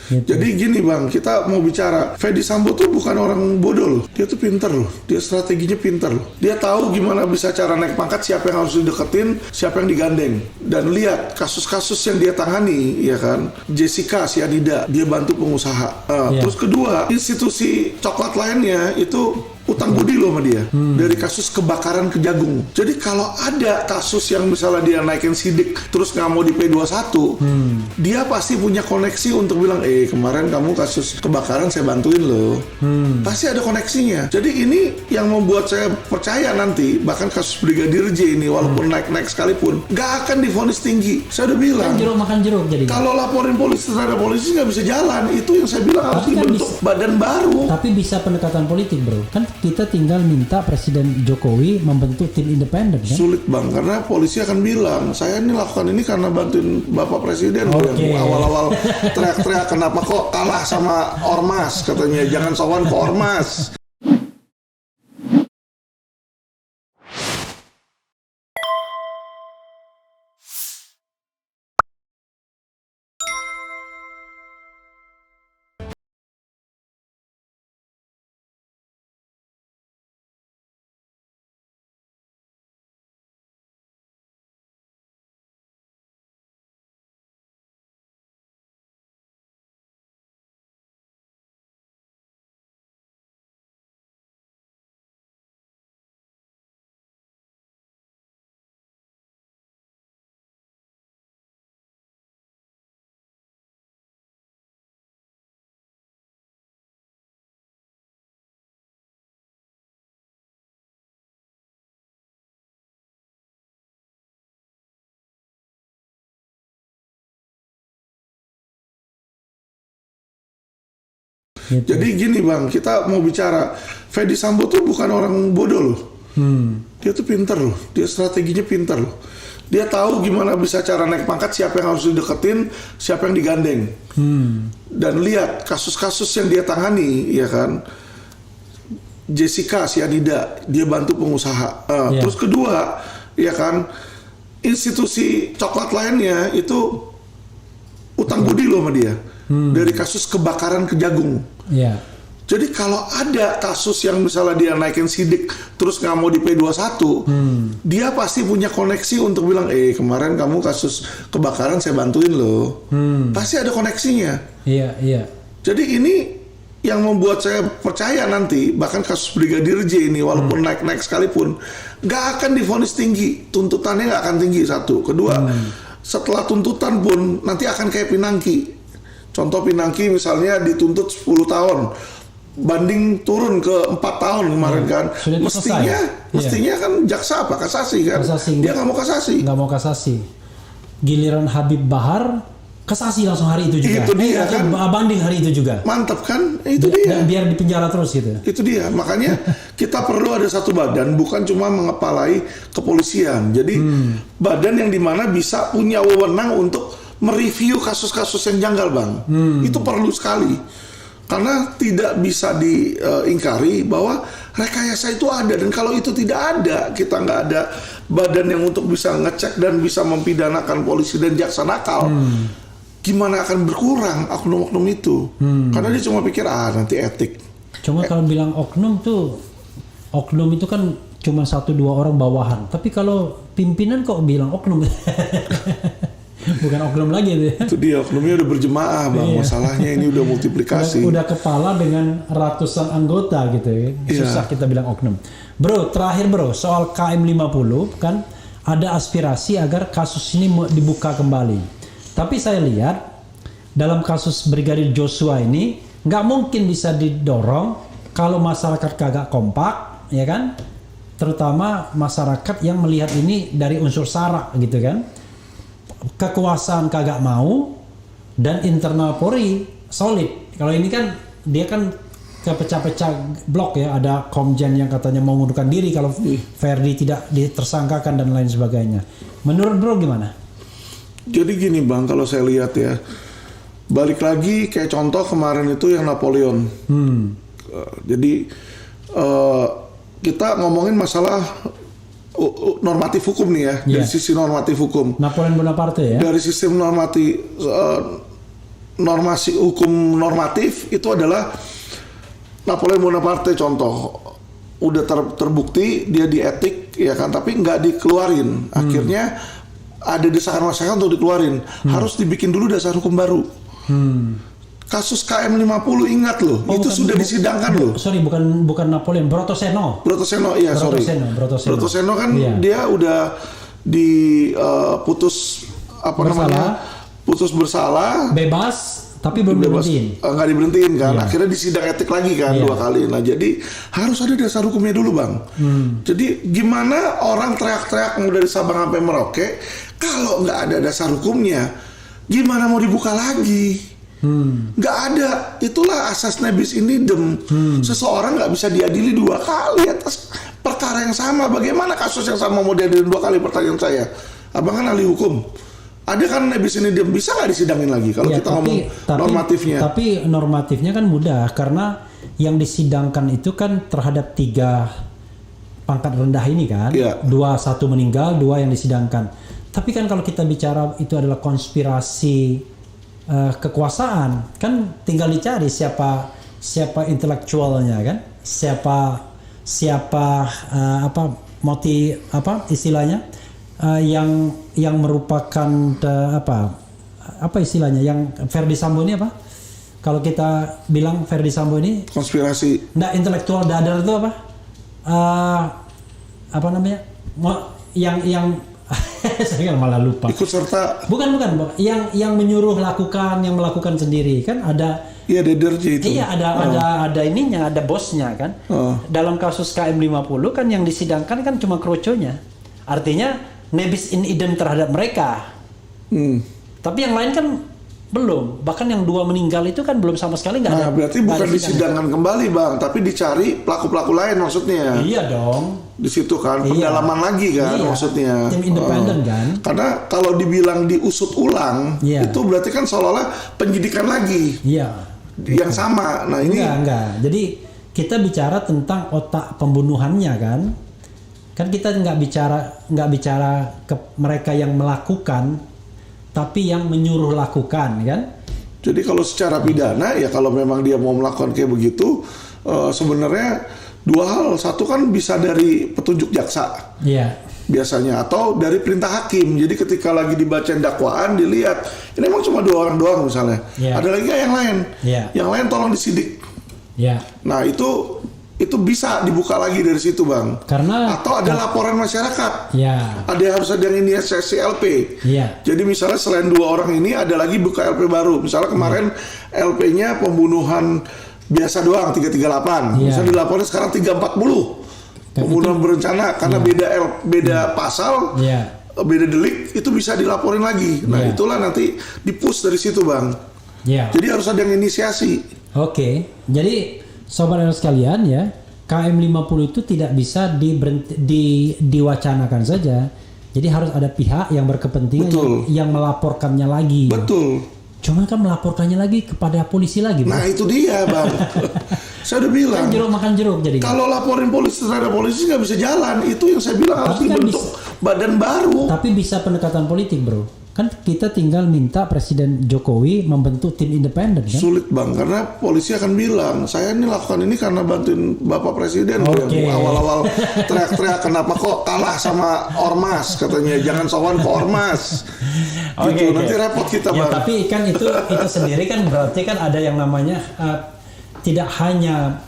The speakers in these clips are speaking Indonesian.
Gitu. Jadi gini bang, kita mau bicara, Fedy Sambo tuh bukan orang bodoh loh, dia tuh pinter loh, dia strateginya pinter loh, dia tahu gimana bisa cara naik pangkat, siapa yang harus dideketin, siapa yang digandeng. Dan lihat kasus-kasus yang dia tangani, ya kan, Jessica Cyanida, dia bantu pengusaha. Terus kedua, institusi coklat lainnya itu utang budi loh sama dia dari kasus kebakaran Kejagung. Jadi kalau ada kasus yang misalnya dia naikin sidik terus nggak mau di P21, dia pasti punya koneksi untuk bilang, kemarin kamu kasus kebakaran saya bantuin loh. Pasti ada koneksinya. Jadi ini yang membuat saya percaya nanti bahkan kasus Brigadir J ini walaupun naik-naik sekalipun nggak akan divonis tinggi. Saya udah bilang. Jeruk makan jeruk jadi. Kalau laporin polisi terhadap polisi nggak bisa jalan. Itu yang saya bilang harus dibentuk badan baru. Tapi bisa pendekatan politik bro. Kan kita tinggal minta Presiden Jokowi membentuk tim independen kan? Sulit bang, karena polisi akan bilang saya ini lakukan ini karena bantuin Bapak Presiden. Yang awal-awal teriak-teriak kenapa kok kalah sama Ormas, katanya jangan sowan ke Ormas. Gitu. Jadi gini bang, kita mau bicara, Fedy Sambo tuh bukan orang bodoh loh. Dia tuh pinter loh, dia strateginya pinter loh. Dia tahu gimana bisa cara naik pangkat, siapa yang harus dideketin, siapa yang digandeng. Dan lihat kasus-kasus yang dia tangani, ya kan, Jessica Cyanida, dia bantu pengusaha. Terus kedua, ya kan, institusi coklat lainnya itu utang budi loh sama dia dari kasus kebakaran Kejagung. Jadi kalau ada kasus yang misalnya dia naikin sidik terus nggak mau di P21, dia pasti punya koneksi untuk bilang, kemarin kamu kasus kebakaran saya bantuin loh. Pasti ada koneksinya. Jadi ini yang membuat saya percaya nanti bahkan kasus Brigadir J ini walaupun naik-naik sekalipun nggak akan divonis tinggi, tuntutannya nggak akan tinggi. Satu, kedua, setelah tuntutan pun nanti akan kayak Pinangki. Contoh Pinangki misalnya dituntut 10 tahun, banding turun ke 4 tahun kemarin kan. Mestinya kan jaksa apa? Kasasi kan? Dia nggak mau kasasi. Nggak mau kasasi. Giliran Habib Bahar kasasi langsung hari itu juga. Itu dia kan. Banding hari itu juga. Mantap kan? Itu dia. Dan biar di penjara terus gitu. Itu dia. Makanya kita perlu ada satu badan, bukan cuma mengepalai kepolisian. Jadi badan yang dimana bisa punya wewenang untuk mereview kasus-kasus yang janggal bang. Itu perlu sekali. Karena tidak bisa diingkari bahwa rekayasa itu ada. Dan kalau itu tidak ada, kita nggak ada badan yang untuk bisa ngecek dan bisa mempidanakan polisi dan jaksa nakal, gimana akan berkurang oknum-oknum itu. Karena dia cuma pikir, nanti etik. Cuma kalau bilang oknum itu kan cuma 1-2 orang bawahan. Tapi kalau pimpinan kok bilang oknum? Bukan oknum lagi tuh. Itu dia, oknumnya udah berjemaah bang. Masalahnya ini udah multiplikasi. Udah kepala dengan ratusan anggota gitu ya. Susah kita bilang oknum. Bro, terakhir bro, soal KM50 kan ada aspirasi agar kasus ini dibuka kembali. Tapi saya lihat dalam kasus Brigadir Joshua ini nggak mungkin bisa didorong kalau masyarakat kagak kompak, ya kan? Terutama masyarakat yang melihat ini dari unsur SARA gitu kan. Kekuasaan kagak mau dan internal Polri solid. Kalau ini kan dia kan kepecah-pecah blok ya, ada Komjen yang katanya mau mengundurkan diri kalau Ferdy tidak ditersangkakan dan lain sebagainya. Menurut bro gimana? Jadi gini bang, kalau saya lihat ya, balik lagi kayak contoh kemarin itu yang Napoleon. Jadi kita ngomongin masalah normatif hukum nih ya, dari sisi normatif hukum. Napoleon Bonaparte ya. Dari sistem normatif hukum normatif itu adalah Napoleon Bonaparte contoh. Udah terbukti dia dietik ya kan, tapi nggak dikeluarin. Akhirnya ada desakan masyarakat untuk dikeluarin. Harus dibikin dulu dasar hukum baru. Kasus KM 50 ingat loh, itu sudah disidangkan loh. Sorry, bukan Napoleon, Brotoseno. Iya, sorry. Brotoseno kan dia udah diputus putus bersalah, bebas, tapi belum diberhentiin. Nggak diberhentiin kan, akhirnya disidang etik lagi kan 2 kali. Nah jadi harus ada dasar hukumnya dulu bang. Jadi gimana orang teriak-teriak mau dari Sabang sampai Merauke, kalau nggak ada dasar hukumnya, gimana mau dibuka lagi? Nggak ada. Itulah asas nebis in idem. Seseorang nggak bisa diadili 2 kali atas perkara yang sama. Bagaimana kasus yang sama mau diadili 2 kali? Pertanyaan saya, abang kan ahli hukum. Ada kan nebis in idem, bisa nggak disidangin lagi kalau kita ngomong normatifnya? Tapi normatifnya kan mudah, karena yang disidangkan itu kan terhadap 3 pangkat rendah ini kan, 1 meninggal, 2 yang disidangkan. Tapi kan kalau kita bicara itu adalah konspirasi kekuasaan, kan tinggal dicari siapa intelektualnya kan, siapa istilahnya yang merupakan apa istilahnya, yang Ferdi Sambo ini apa? Kalau kita bilang Ferdi Sambo ini konspirasi. Nah, intelektual dadar itu apa? Apa namanya? Yang saya malah lupa. Ikut serta. Bukan. Yang menyuruh lakukan, yang melakukan sendiri kan ada. Iya, DDRJ itu. Iya, ada ininya, ada bosnya kan. Dalam kasus KM 50 kan yang disidangkan kan cuma kroconya. Artinya nebis in idem terhadap mereka. Tapi yang lain kan belum. Bahkan yang 2 meninggal itu kan belum sama sekali nggak ada. Nah, berarti bukan disidangkan kembali bang, tapi dicari pelaku-pelaku lain maksudnya. Iya dong. Di situ kan pendalaman lagi kan maksudnya. Tim independen kan. Karena kalau dibilang diusut ulang, itu berarti kan seolah-olah penyidikan lagi. Iya. Yang sama. Nah ini. Enggak. Jadi kita bicara tentang otak pembunuhannya kan. Kan kita nggak bicara ke mereka yang melakukan, tapi yang menyuruh lakukan kan. Jadi kalau secara pidana ya kalau memang dia mau melakukan kayak begitu, sebenarnya 2 hal. Satu kan bisa dari petunjuk jaksa. Iya. Biasanya, atau dari perintah hakim. Jadi ketika lagi dibacain dakwaan dilihat ini emang cuma 2 orang doang misalnya. Ada lagi nggak yang lain? Yang lain tolong disidik. Nah itu bisa dibuka lagi dari situ bang. Karena atau ada laporan masyarakat. Harus ada yang inisiasi LP. Jadi misalnya selain 2 orang ini ada lagi buka LP baru. Misalnya kemarin LP-nya pembunuhan biasa doang 338. Misalnya dilaporin sekarang 340. Pembunuhan berencana karena beda pasal, beda delik, itu bisa dilaporin lagi. Nah itulah nanti dipush dari situ bang. Jadi harus ada yang inisiasi. Oke. Jadi sobat sekalian ya, KM 50 itu tidak bisa diwacanakan saja. Jadi harus ada pihak yang berkepentingan yang melaporkannya lagi. Betul. Cuman kan melaporkannya lagi kepada polisi lagi. Nah itu dia bang. Saya udah bilang. Kan jeruk makan jeruk jadi. Kalau laporin polisi terhadap polisi nggak bisa jalan. Itu yang saya bilang harus dibentuk badan baru. Tapi bisa pendekatan politik bro. Kan kita tinggal minta Presiden Jokowi membentuk tim independen kan? Sulit bang, karena polisi akan bilang saya ini lakukan ini karena bantuin Bapak Presiden. Yang awal-awal teriak-teriak kenapa kok kalah sama Ormas katanya, jangan sowan ke Ormas. Gitu. Nanti repot kita bang. Tapi kan itu sendiri kan berarti kan ada yang namanya tidak hanya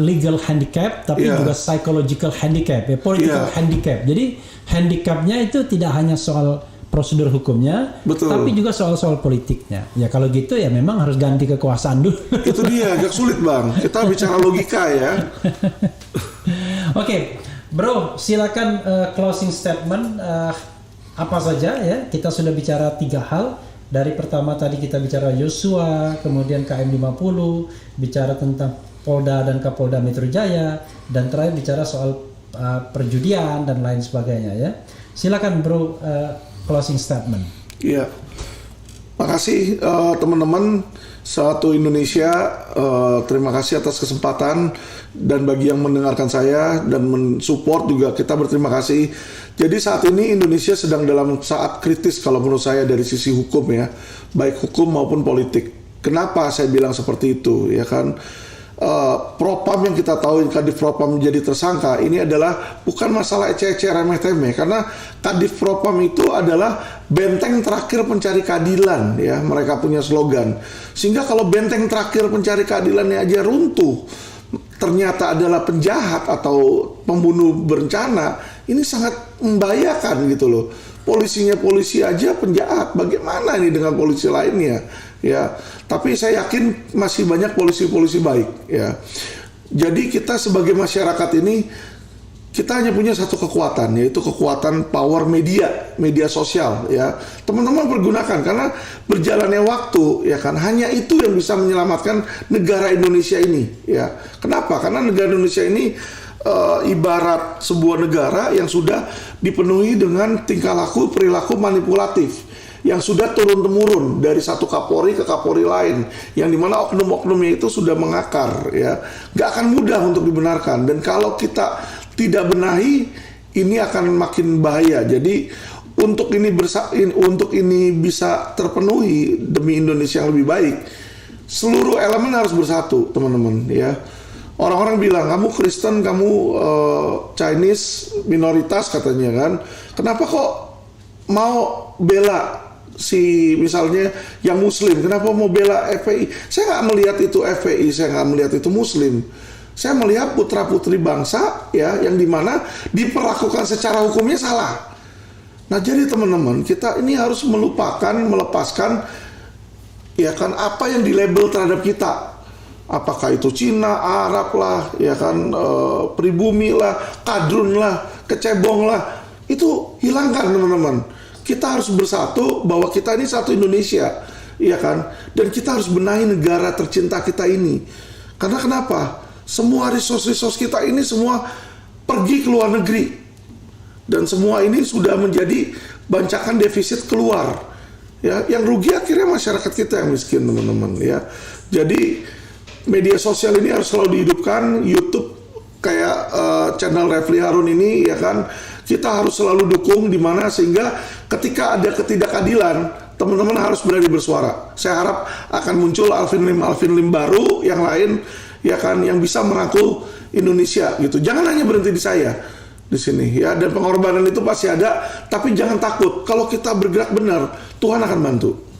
legal handicap tapi juga psychological handicap, political handicap. Jadi handicapnya itu tidak hanya soal prosedur hukumnya, tapi juga soal-soal politiknya. Ya kalau gitu ya memang harus ganti kekuasaan dulu. Itu dia, agak sulit bang. Kita bicara logika ya. Oke, bro, silakan closing statement apa saja ya. Kita sudah bicara 3 hal. Dari pertama tadi kita bicara Yosua, kemudian KM 50, bicara tentang Polda dan Kapolda Metro Jaya, dan terakhir bicara soal perjudian dan lain sebagainya ya. Silakan bro. Closing statement. Iya. Makasih teman-teman satu Indonesia, terima kasih atas kesempatan, dan bagi yang mendengarkan saya dan mensupport juga kita berterima kasih. Jadi saat ini Indonesia sedang dalam saat kritis kalau menurut saya dari sisi hukum ya, baik hukum maupun politik. Kenapa saya bilang seperti itu ya kan? Propam yang kita tahu Kadif Propam menjadi tersangka ini adalah bukan masalah ece-ece remeh-temeh, karena Kadif Propam itu adalah benteng terakhir pencari keadilan ya, mereka punya slogan. Sehingga kalau benteng terakhir pencari keadilannya aja runtuh, ternyata adalah penjahat atau pembunuh berencana, ini sangat membahayakan gitu loh. Polisinya polisi aja penjahat, bagaimana ini dengan polisi lainnya ya. Tapi saya yakin masih banyak polisi-polisi baik ya. Jadi kita sebagai masyarakat ini, kita hanya punya satu kekuatan, yaitu kekuatan power media sosial ya. Teman-teman pergunakan, karena berjalannya waktu ya kan, hanya itu yang bisa menyelamatkan negara Indonesia ini ya. Kenapa? Karena negara Indonesia ini ibarat sebuah negara yang sudah dipenuhi dengan tingkah laku perilaku manipulatif yang sudah turun-temurun dari satu kapolri ke kapolri lain, yang dimana oknum-oknumnya itu sudah mengakar ya, nggak akan mudah untuk dibenarkan, dan kalau kita tidak benahi ini akan makin bahaya. Jadi untuk ini bisa terpenuhi demi Indonesia yang lebih baik, seluruh elemen harus bersatu teman-teman ya. Orang-orang bilang kamu Kristen, kamu Chinese minoritas katanya kan, kenapa kok mau bela si misalnya yang Muslim, kenapa mau bela FPI? Saya nggak melihat itu FPI, saya nggak melihat itu Muslim. Saya melihat putra-putri bangsa ya, yang dimana diperlakukan secara hukumnya salah. Nah jadi teman-teman, kita ini harus melepaskan ya kan apa yang dilabel terhadap kita. Apakah itu Cina, Arab lah, ya kan, pribumi lah, kadrun lah, kecebong lah, itu hilangkan teman-teman. Kita harus bersatu bahwa kita ini satu Indonesia, ya kan, dan kita harus benahi negara tercinta kita ini. Karena kenapa? Semua resource kita ini semua pergi ke luar negeri, dan semua ini sudah menjadi bancakan defisit keluar. Ya, yang rugi akhirnya masyarakat kita yang miskin teman-teman. Ya, jadi media sosial ini harus selalu dihidupkan. YouTube kayak channel Refli Harun ini ya kan, kita harus selalu dukung, dimana sehingga ketika ada ketidakadilan teman-teman harus berani bersuara. Saya harap akan muncul Alvin Lim baru yang lain ya kan, yang bisa merangkul Indonesia gitu. Jangan hanya berhenti di saya di sini ya, dan pengorbanan itu pasti ada, tapi jangan takut. Kalau kita bergerak benar, Tuhan akan bantu.